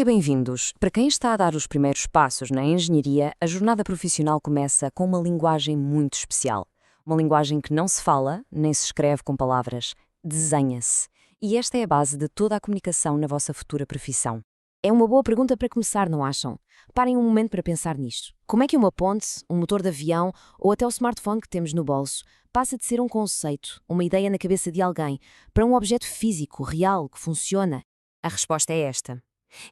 e bem-vindos! Para quem está a dar os primeiros passos na engenharia, a jornada profissional começa com uma linguagem muito especial. Uma linguagem que não se fala, nem se escreve com palavras, desenha-se. E esta é a base de toda a comunicação na vossa futura profissão. É uma boa pergunta para começar, não acham? Parem um momento para pensar nisto. Como é que uma ponte, um motor de avião ou até o smartphone que temos no bolso passa de ser um conceito, uma ideia na cabeça de alguém, para um objeto físico, real, que funciona? A resposta é esta.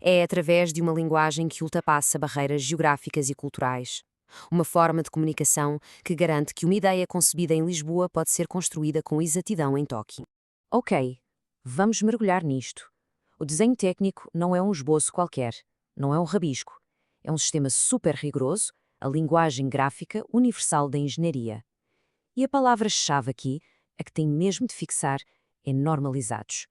É através de uma linguagem que ultrapassa barreiras geográficas e culturais. Uma forma de comunicação que garante que uma ideia concebida em Lisboa pode ser construída com exatidão em Tóquio. Ok, vamos mergulhar nisto. O desenho técnico não é um esboço qualquer, não é um rabisco. É um sistema super rigoroso, a linguagem gráfica universal da engenharia. E a palavra-chave aqui, a que tem mesmo de fixar, é normalizados.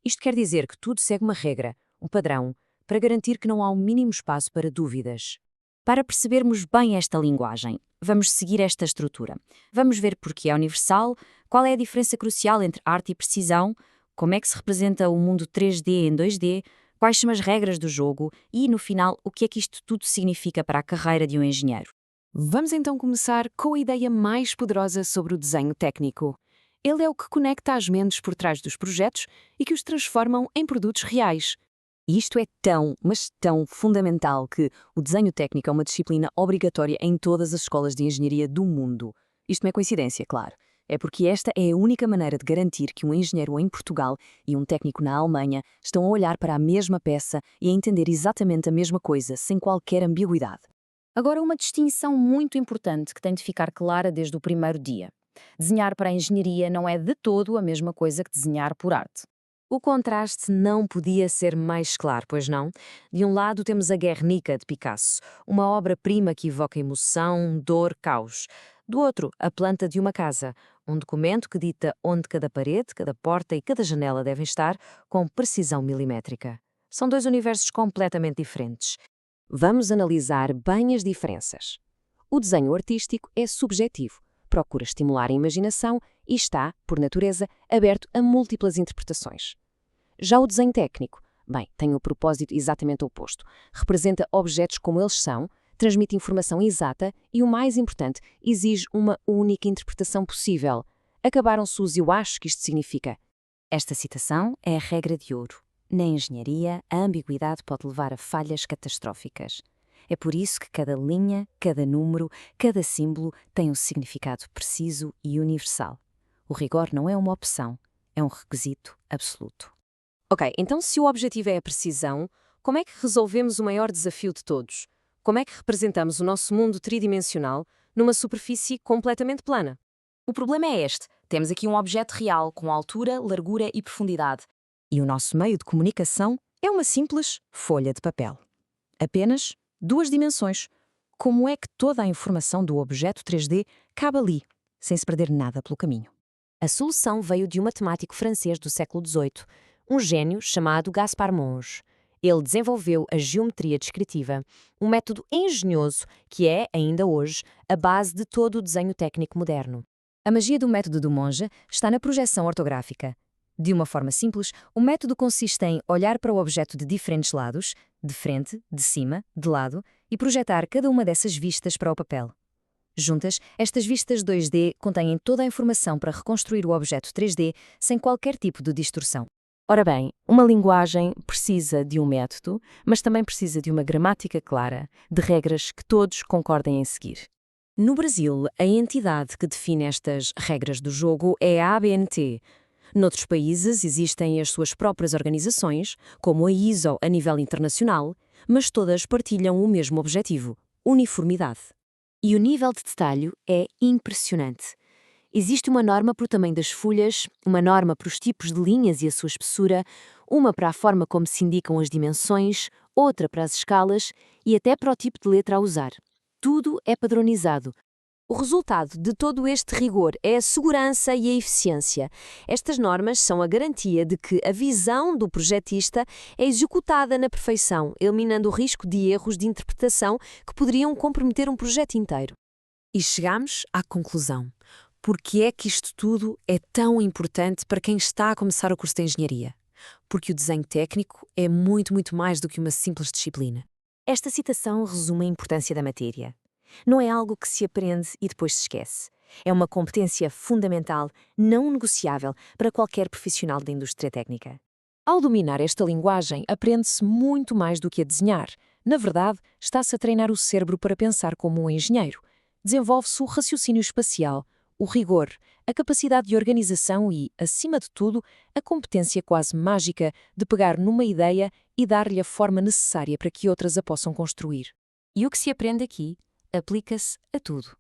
Isto quer dizer que tudo segue uma regra, um padrão, para garantir que não há o mínimo espaço para dúvidas. Para percebermos bem esta linguagem, vamos seguir esta estrutura. Vamos ver porque é universal, qual é a diferença crucial entre arte e precisão, como é que se representa o mundo 3D em 2D, quais são as regras do jogo e, no final, o que é que isto tudo significa para a carreira de um engenheiro. Vamos então começar com a ideia mais poderosa sobre o desenho técnico. Ele é o que conecta as mentes por trás dos projetos e que os transformam em produtos reais. E isto é tão, mas tão fundamental que o desenho técnico é uma disciplina obrigatória em todas as escolas de engenharia do mundo. Isto não é coincidência, claro. É porque esta é a única maneira de garantir que um engenheiro em Portugal e um técnico na Alemanha estão a olhar para a mesma peça e a entender exatamente a mesma coisa, sem qualquer ambiguidade. Agora, uma distinção muito importante que tem de ficar clara desde o primeiro dia. Desenhar para a engenharia não é de todo a mesma coisa que desenhar por arte. O contraste não podia ser mais claro, pois não? De um lado temos a Guernica, de Picasso, uma obra-prima que evoca emoção, dor, caos. Do outro, a planta de uma casa, um documento que dita onde cada parede, cada porta e cada janela devem estar, com precisão milimétrica. São dois universos completamente diferentes. Vamos analisar bem as diferenças. O desenho artístico é subjetivo, procura estimular a imaginação e está, por natureza, aberto a múltiplas interpretações. Já o desenho técnico, bem, tem o propósito exatamente oposto. Representa objetos como eles são, transmite informação exata e, o mais importante, exige uma única interpretação possível. Acabaram-se os "eu acho que isto significa". Esta citação é a regra de ouro. Na engenharia, a ambiguidade pode levar a falhas catastróficas. É por isso que cada linha, cada número, cada símbolo tem um significado preciso e universal. O rigor não é uma opção, é um requisito absoluto. Ok, então se o objetivo é a precisão, como é que resolvemos o maior desafio de todos? Como é que representamos o nosso mundo tridimensional numa superfície completamente plana? O problema é este. Temos aqui um objeto real com altura, largura e profundidade. E o nosso meio de comunicação é uma simples folha de papel. Apenas 2 dimensões. Como é que toda a informação do objeto 3D cabe ali, sem se perder nada pelo caminho? A solução veio de um matemático francês do século XVIII, um gênio chamado Gaspard Monge. Ele desenvolveu a geometria descritiva, um método engenhoso que é, ainda hoje, a base de todo o desenho técnico moderno. A magia do método do Monge está na projeção ortográfica. De uma forma simples, o método consiste em olhar para o objeto de diferentes lados, de frente, de cima, de lado, e projetar cada uma dessas vistas para o papel. Juntas, estas vistas 2D contêm toda a informação para reconstruir o objeto 3D sem qualquer tipo de distorção. Ora bem, uma linguagem precisa de um método, mas também precisa de uma gramática clara, de regras que todos concordem em seguir. No Brasil, a entidade que define estas regras do jogo é a ABNT. Noutros países existem as suas próprias organizações, como a ISO a nível internacional, mas todas partilham o mesmo objetivo: uniformidade. E o nível de detalhe é impressionante. Existe uma norma para o tamanho das folhas, uma norma para os tipos de linhas e a sua espessura, uma para a forma como se indicam as dimensões, outra para as escalas e até para o tipo de letra a usar. Tudo é padronizado. O resultado de todo este rigor é a segurança e a eficiência. Estas normas são a garantia de que a visão do projetista é executada na perfeição, eliminando o risco de erros de interpretação que poderiam comprometer um projeto inteiro. E chegamos à conclusão. Por que é que isto tudo é tão importante para quem está a começar o curso de engenharia? Porque o desenho técnico é muito, muito mais do que uma simples disciplina. Esta citação resume a importância da matéria. Não é algo que se aprende e depois se esquece. É uma competência fundamental, não negociável, para qualquer profissional da indústria técnica. Ao dominar esta linguagem, aprende-se muito mais do que a desenhar. Na verdade, está-se a treinar o cérebro para pensar como um engenheiro. Desenvolve-se o raciocínio espacial, o rigor, a capacidade de organização e, acima de tudo, a competência quase mágica de pegar numa ideia e dar-lhe a forma necessária para que outras a possam construir. E o que se aprende aqui aplica-se a tudo.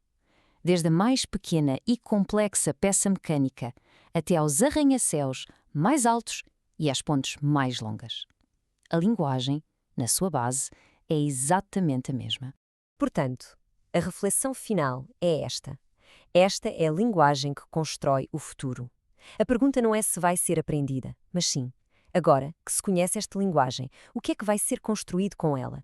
Desde a mais pequena e complexa peça mecânica até aos arranha-céus mais altos e às pontes mais longas. A linguagem, na sua base, é exatamente a mesma. Portanto, a reflexão final é esta. Esta é a linguagem que constrói o futuro. A pergunta não é se vai ser aprendida, mas sim, agora que se conhece esta linguagem, o que é que vai ser construído com ela?